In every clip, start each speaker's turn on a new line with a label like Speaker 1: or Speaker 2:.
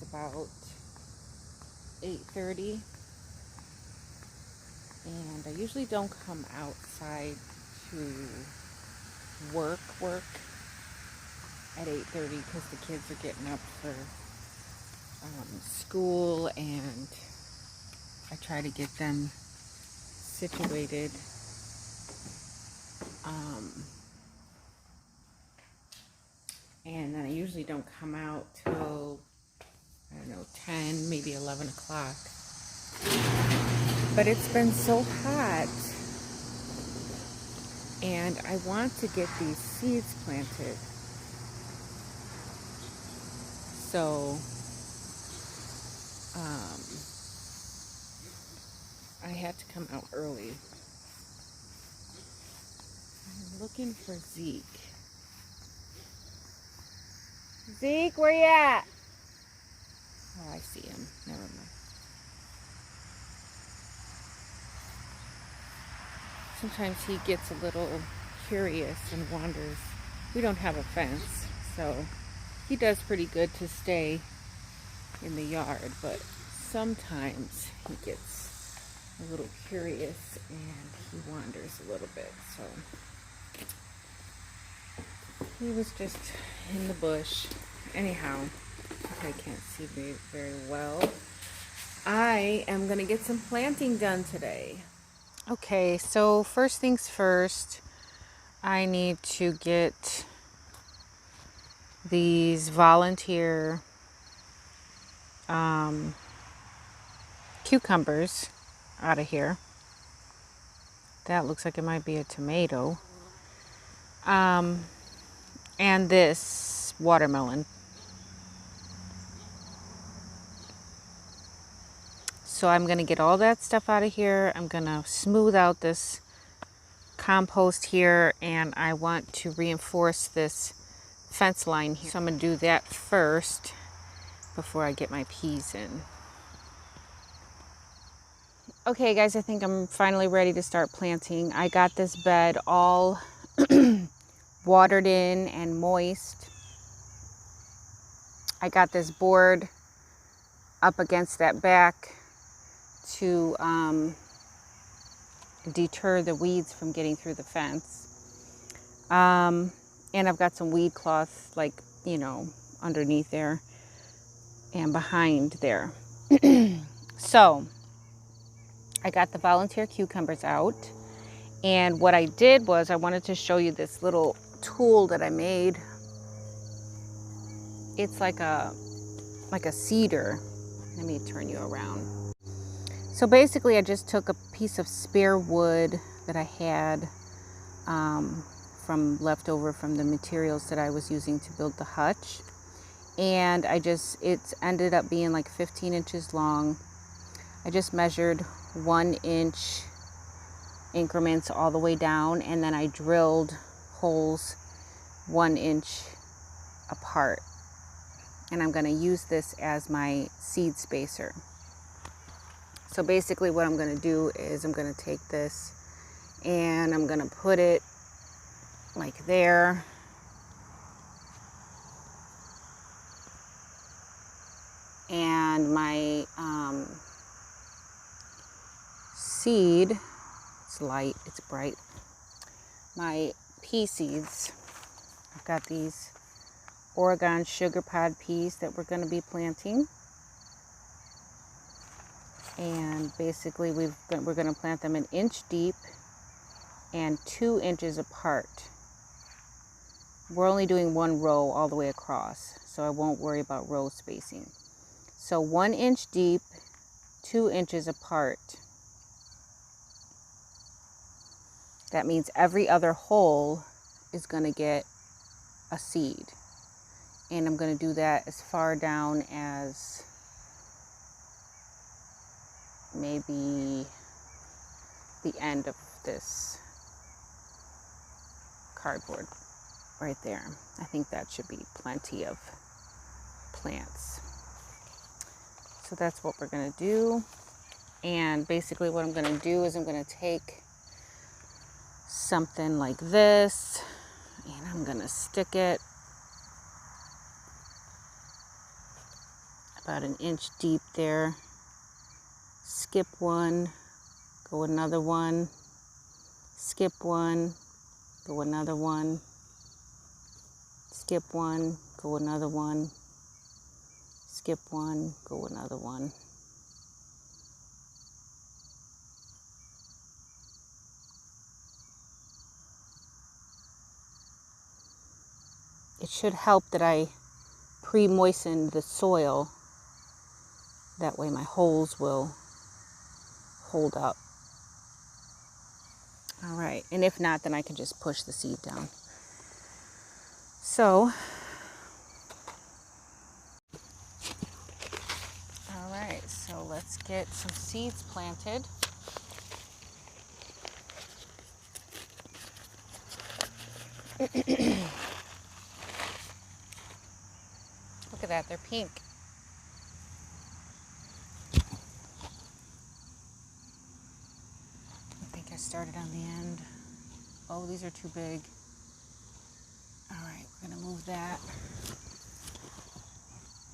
Speaker 1: about 8:30, and I usually don't come outside to work at 8:30 because the kids are getting up for school, and I try to get them situated. And then I usually don't come out till, I don't know, 10, maybe 11 o'clock. But it's been so hot, and I want to get these seeds planted. So I had to come out early. I'm looking for Zeke. Zeke, where you at? Oh, I see him. Never mind. Sometimes he gets a little curious and wanders. We don't have a fence, so he does pretty good to stay in the yard, but sometimes he gets a little curious and he wanders a little bit. So he was just in the bush. Anyhow, I can't see me very well. I am gonna get some planting done today. Okay, so first things first, I need to get these volunteer cucumbers out of here. That looks like it might be a tomato. And this watermelon. So I'm going to get all that stuff out of here. I'm going to smooth out this compost here, and I want to reinforce this fence line here. So I'm going to do that first before I get my peas in. Okay guys, I think I'm finally ready to start planting. I got this bed all watered in and moist. I got this board up against that back to deter the weeds from getting through the fence. And I've got some weed cloth, like, you know, underneath there and behind there. So I got the volunteer cucumbers out, and what I did was I wanted to show you this little tool that I made. It's like a seeder. Let me turn you around. So basically I just took a piece of spare wood that I had from leftover from the materials that I was using to build the hutch, and it's ended up being like 15 inches long. I just measured 1 inch increments all the way down, and then I drilled holes 1 inch apart, and I'm going to use this as my seed spacer. So basically what I'm going to do is I'm going to take this and I'm going to put it like there, and my seed, it's light, it's bright, my pea seeds, I've got these Oregon sugar pod peas that we're going to be planting. And basically we're going to plant them 1 inch deep and 2 inches apart. We're only doing 1 row all the way across, so I won't worry about row spacing. So 1 inch deep, 2 inches apart. That means every other hole is going to get a seed. And I'm going to do that as far down as maybe the end of this cardboard right there. I think that should be plenty of plants. So that's what we're going to do. And basically what I'm going to do is I'm going to take something like this and I'm going to stick it about an inch deep there. Skip one, go another one, skip one, go another one, skip one, go another one, skip one, go another one. It should help that I pre-moistened the soil. That way my holes will hold up. All right, and if not, then I can just push the seed down. So, all right, so let's get some seeds planted. Look at that, they're pink. I think I started on the end. Oh, these are too big. All right, we're gonna move that.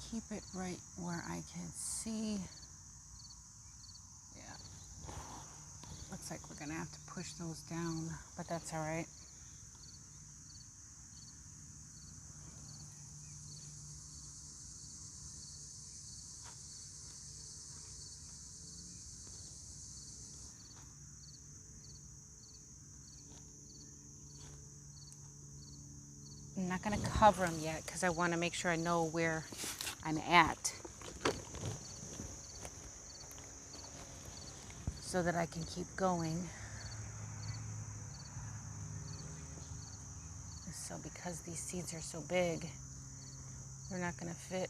Speaker 1: Keep it right where I can see. Yeah. Looks like we're gonna have to push those down, but that's all right. I'm not going to cover them yet because I want to make sure I know where I'm at so that I can keep going. So because these seeds are so big, they're not going to fit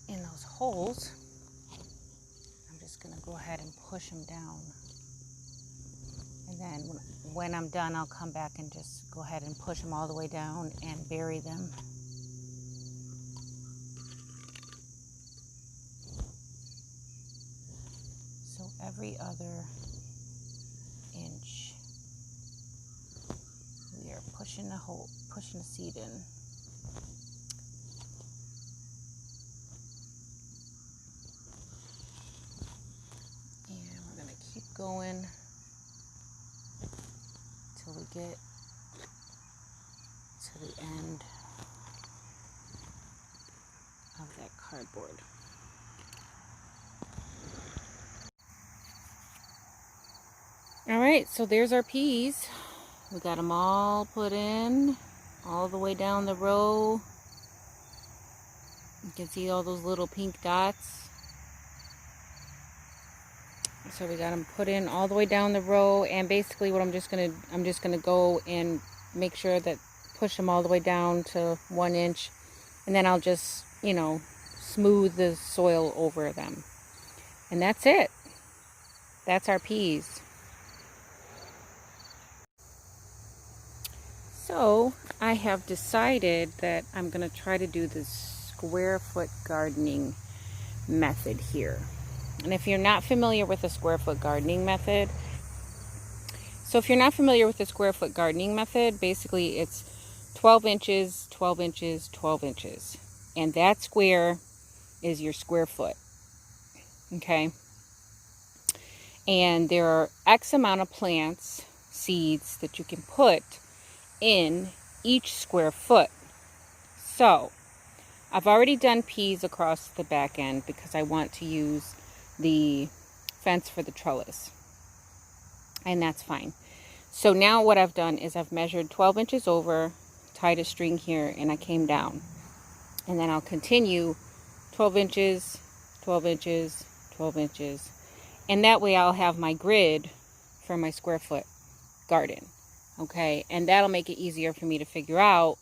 Speaker 1: in those holes. I'm just going to go ahead and push them down. And then when I'm done, I'll come back and just go ahead and push them all the way down and bury them. So every other inch, we are pushing the seed in. And we're going to keep going till we get to the end of that cardboard. All right, so there's our peas. We got them all put in, all the way down the row. You can see all those little pink dots. So we got them put in all the way down the row, and basically what I'm just gonna go and make sure that push them all the way down to 1 inch, and then I'll just, smooth the soil over them. And that's it. That's our peas. So I have decided that I'm going to try to do this square foot gardening method here. And if you're not familiar with the square foot gardening method, basically it's 12 inches, 12 inches, 12 inches. And that square is your square foot. Okay? And there are X amount of plants, seeds that you can put in each square foot. So I've already done peas across the back end because I want to use the fence for the trellis, and that's fine. So now what I've done is I've measured 12 inches over, tied a string here, and I came down, and then I'll continue 12 inches, 12 inches, 12 inches, and that way I'll have my grid for my square foot garden. Okay, and that'll make it easier for me to figure out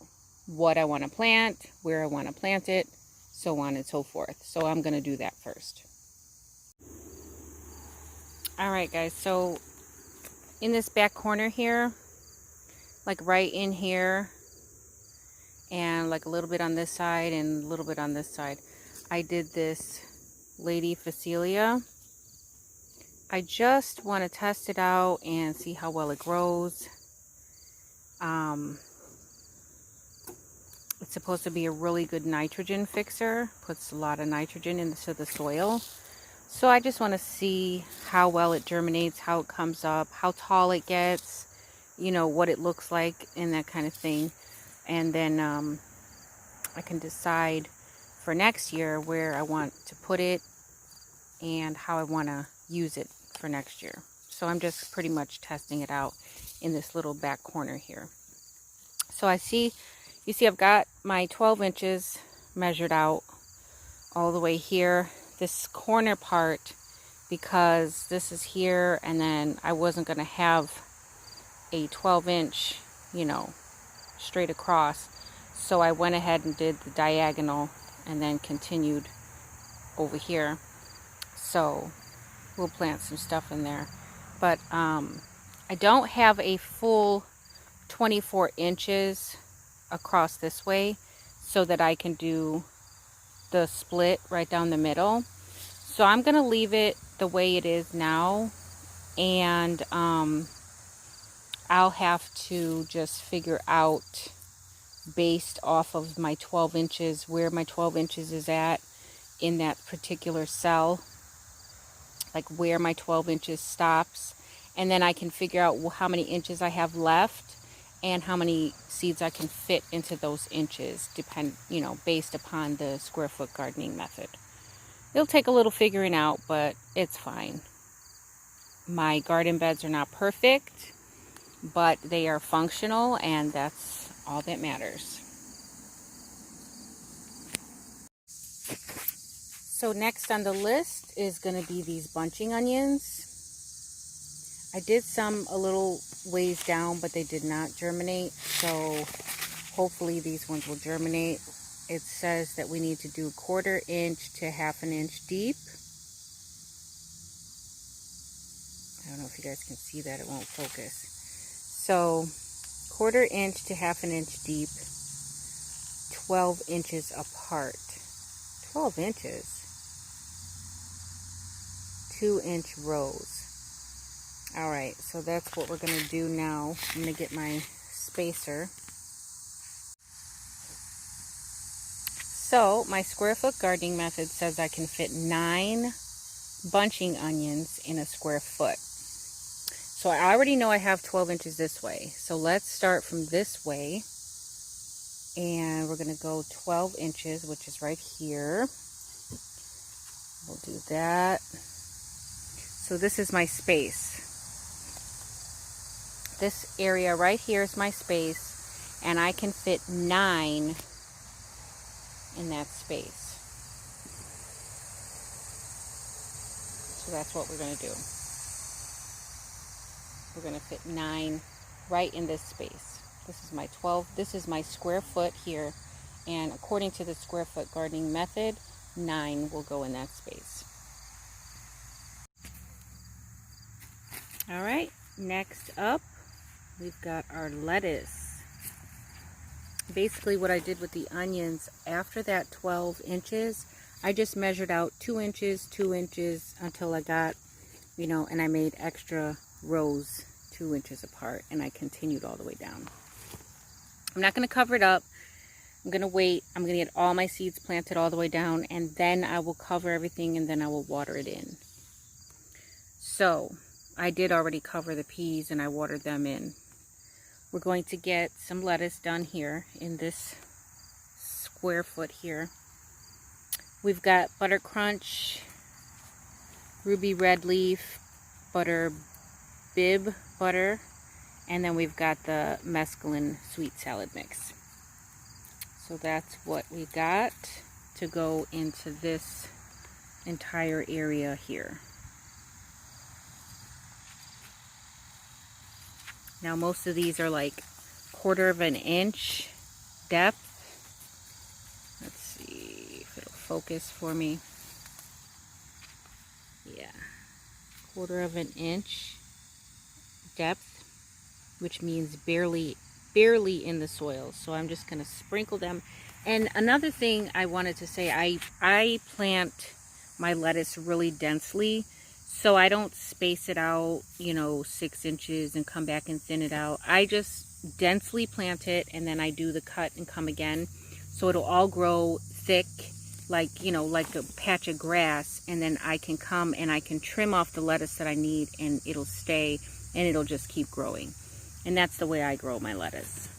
Speaker 1: what I want to plant, where I want to plant it, so on and so forth. So I'm going to do that first. All right, guys, so in this back corner here, like right in here, and like a little bit on this side and a little bit on this side, I did this Lady Phacelia. I just want to test it out and see how it's supposed to be a really good nitrogen fixer, puts a lot of nitrogen into the soil. So I just want to see how well it germinates, how it comes up, how tall it gets, you know, what it looks like and that kind of thing. And then I can decide for next year where I want to put it and how I want to use it for next year. So I'm just pretty much testing it out in this little back corner here. So you see I've got my 12 inches measured out all the way here. This corner part, because this is here and then I wasn't going to have a 12-inch, you know, straight across. So I went ahead and did the diagonal and then continued over here. So we'll plant some stuff in there. But I don't have a full 24 inches across this way so that I can do the split right down the middle. So I'm going to leave it the way it is now, and I'll have to just figure out based off of my 12 inches where my 12 inches is at in that particular cell, like where my 12 inches stops, and then I can figure out how many inches I have left and how many seeds I can fit into those inches, you know, based upon the square foot gardening method. It'll take a little figuring out, but it's fine. My garden beds are not perfect, but they are functional, and that's all that matters. So next on the list is going to be these bunching onions. I did some a little ways down, but they did not germinate, so hopefully these ones will germinate. It says that we need to do 1/4 inch to 1/2 inch deep. I don't know if you guys can see that, it won't focus. So 1/4 inch to 1/2 inch deep, 12 inches apart. 12 inches? 2-inch rows. Alright, so that's what we're going to do now. I'm going to get my spacer. So, my square foot gardening method says I can fit 9 bunching onions in a square foot. So I already know I have 12 inches this way. So let's start from this way. And we're going to go 12 inches, which is right here. We'll do that. So this is my space. This area right here is my space, and I can fit 9 in that space. So that's what we're going to do. We're going to fit 9 right in this space. This is my 12. This is my square foot here, and according to the square foot gardening method, 9 will go in that space. All right, next up, we've got our lettuce. Basically what I did with the onions, after that 12 inches, I just measured out 2 inches, 2 inches until I got, you know, and I made extra rows 2 inches apart, and I continued all the way down. I'm not going to cover it up. I'm going to wait. I'm going to get all my seeds planted all the way down, and then I will cover everything, and then I will water it in. So I did already cover the peas, and I watered them in. We're going to get some lettuce done here in this square foot here. We've got Butter Crunch, Ruby Red Leaf, Butter Bib butter, and then we've got the mescaline sweet salad mix. So that's what we got to go into this entire area here. Now most of these are like 1/4 inch depth. Let's see if it'll focus for me. Yeah, 1/4 inch depth, which means barely in the soil. So I'm just going to sprinkle them. And another thing I wanted to say, I plant my lettuce really densely. So I don't space it out, you know, 6 inches and come back and thin it out. I just densely plant it, and then I do the cut and come again. So it'll all grow thick, like, you know, like a patch of grass, and then I can come and I can trim off the lettuce that I need, and it'll stay, and it'll just keep growing. And that's the way I grow my lettuce.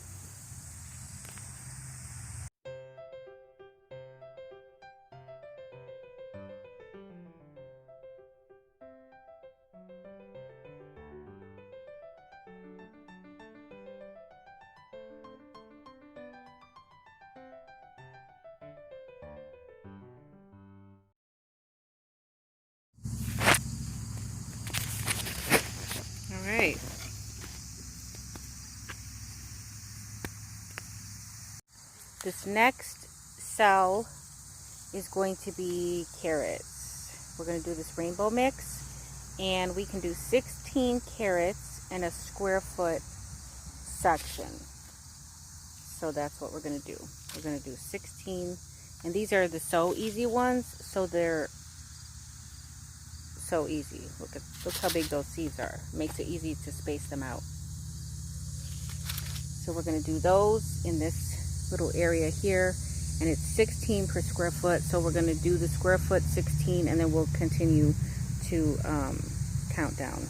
Speaker 1: All right. This next cell is going to be carrots. We're going to do this rainbow mix, and we can do 16 carrots in a square foot section. So that's what we're going to do. We're going to do 16, and these are the So Easy ones, so they're so easy. Look how big those seeds are. Makes it easy to space them out. So we're going to do those in this little area here, and it's 16 per square foot. So we're going to do the square foot 16, and then we'll continue to count down.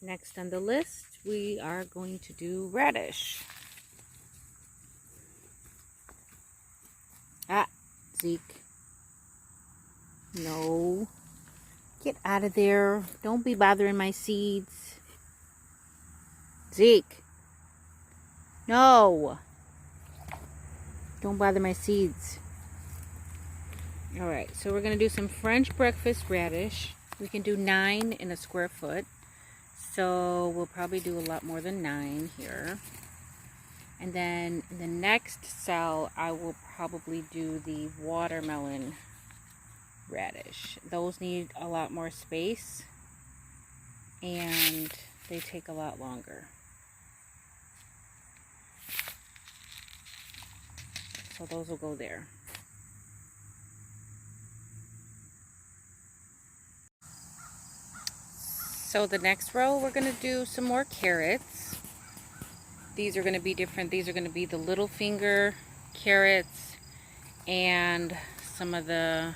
Speaker 1: Next on the list, we are going to do radish. Ah, Zeke. No. Get out of there. Don't be bothering my seeds. Zeke. No. Don't bother my seeds. Alright, so we're going to do some French breakfast radish. We can do 9 in a square foot. So we'll probably do a lot more than 9 here. And then in the next cell, I will probably do the watermelon radish. Those need a lot more space, and they take a lot longer. So those will go there. So the next row, we're going to do some more carrots. These are going to be different. These are going to be the little finger carrots and some of the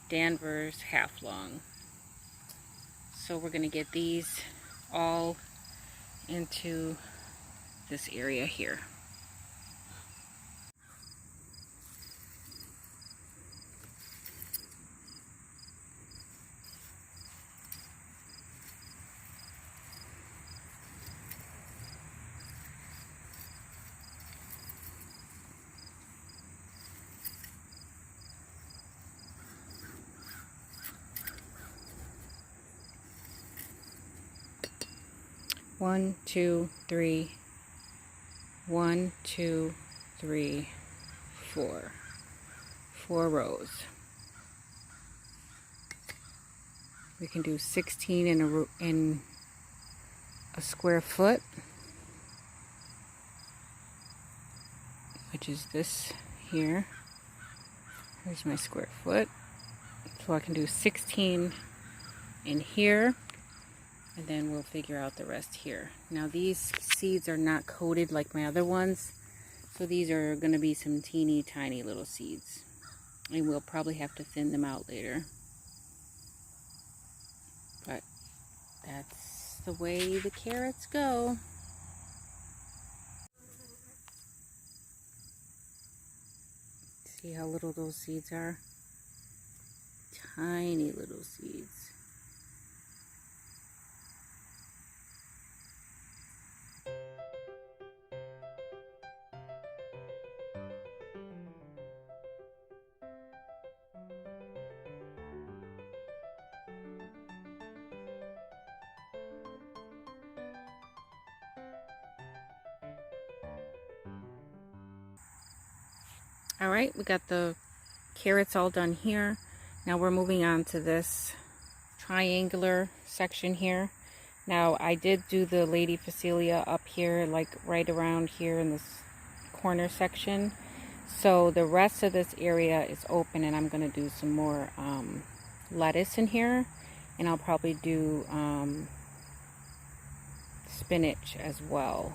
Speaker 1: Danvers half long. So we're going to get these all into this area here. One, two, three. 1, 2, 3, 4. 4 rows. We can do 16 in a square foot, which is this here. Here's my square foot. So I can do 16 in here, and then we'll figure out the rest here. Now these seeds are not coated like my other ones, so these are going to be some teeny tiny little seeds, and we'll probably have to thin them out later. But that's the way the carrots go. See how little those seeds are? Tiny little seeds. Alright, we got the carrots all done here. Now we're moving on to this triangular section here. Now I did do the Lady Phacelia up here, like right around here in this corner section. So the rest of this area is open, and I'm going to do some more lettuce in here. And I'll probably do spinach as well.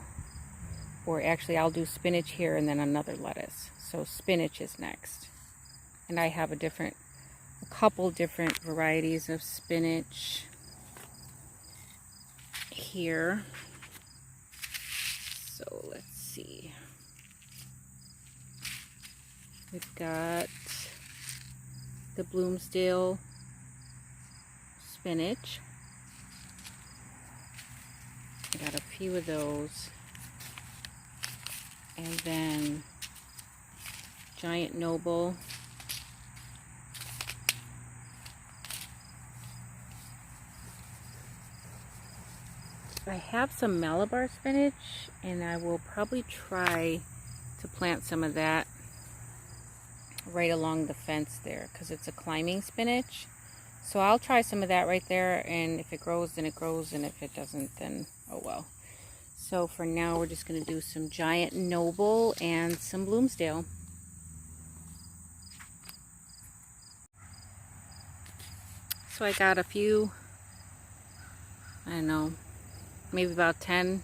Speaker 1: or actually I'll do spinach here and then another lettuce. So spinach is next. And I have a couple different varieties of spinach here. So let's see. We've got the Bloomsdale spinach. I got a few of those. And then Giant Noble. I have some Malabar spinach, and I will probably try to plant some of that right along the fence there, because it's a climbing spinach. So I'll try some of that right there, and if it grows, then it grows, and if it doesn't, then oh well. So for now, we're just going to do some Giant Noble and some Bloomsdale. So I got a few, I don't know, maybe about 10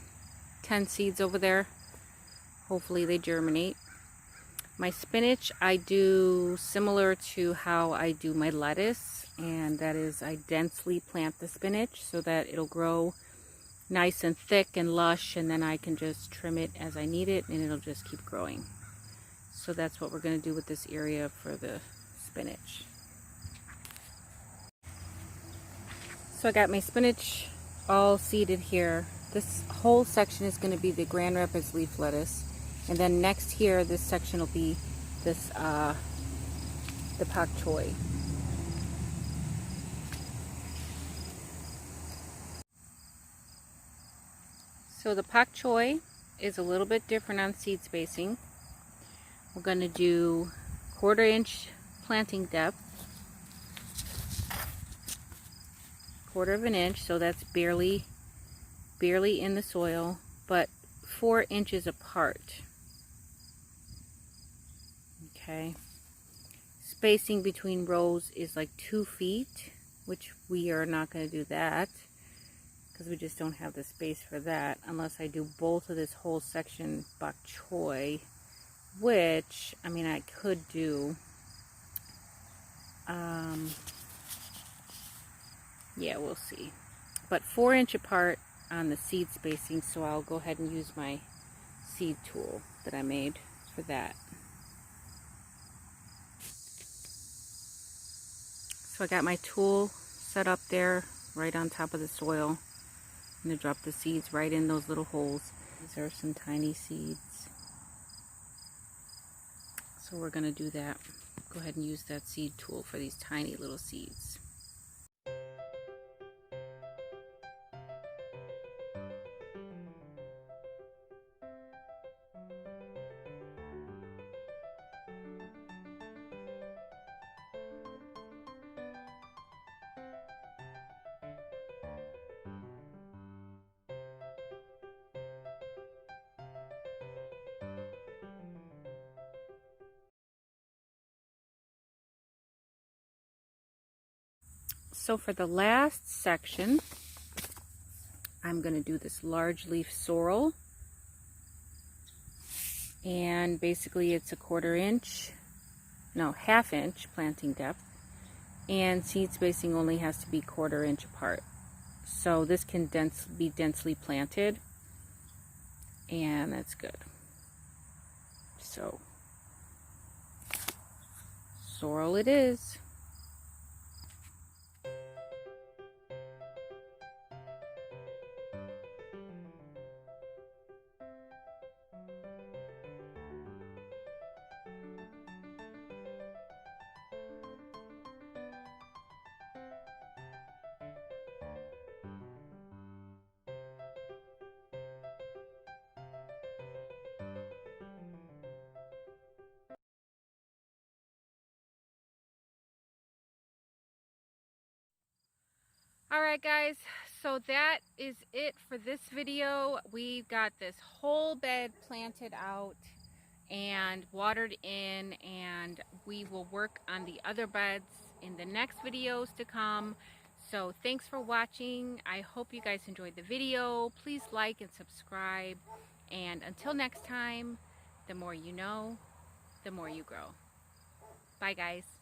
Speaker 1: seeds over there. Hopefully they germinate. My spinach, I do similar to how I do my lettuce, and that is I densely plant the spinach so that it'll grow nice and thick and lush, and then I can just trim it as I need it and it'll just keep growing. So that's what we're going to do with this area for the spinach. So I got my spinach all seeded here. This whole section is going to be the Grand Rapids leaf lettuce, and then next here this section will be this the pak choy. So the pak choy is a little bit different on seed spacing. We're going to do 1/4 inch planting depth, 1/4 of an inch, so that's barely in the soil, but 4 inches apart. Okay. Spacing between rows is like 2 feet, which we are not going to do that because we just don't have the space for that unless I do both of this whole section bok choy, which I mean I could do. Yeah, we'll see. But 4 inch apart on the seed spacing, so I'll go ahead and use my seed tool that I made for that. So I got my tool set up there right on top of the soil. I'm going to drop the seeds right in those little holes. These are some tiny seeds. So we're going to do that. Go ahead and use that seed tool for these tiny little seeds. So for the last section, I'm going to do this large leaf sorrel, and basically it's a 1/4 inch, no, 1/2 inch planting depth, and seed spacing only has to be 1/4 inch apart. So this can be densely planted, and that's good. So sorrel it is. Alright guys, so that is it for this video. We've got this whole bed planted out and watered in, and we will work on the other beds in the next videos to come. So thanks for watching. I hope you guys enjoyed the video. Please like and subscribe, And until next time, the more you know, the more you grow. Bye guys.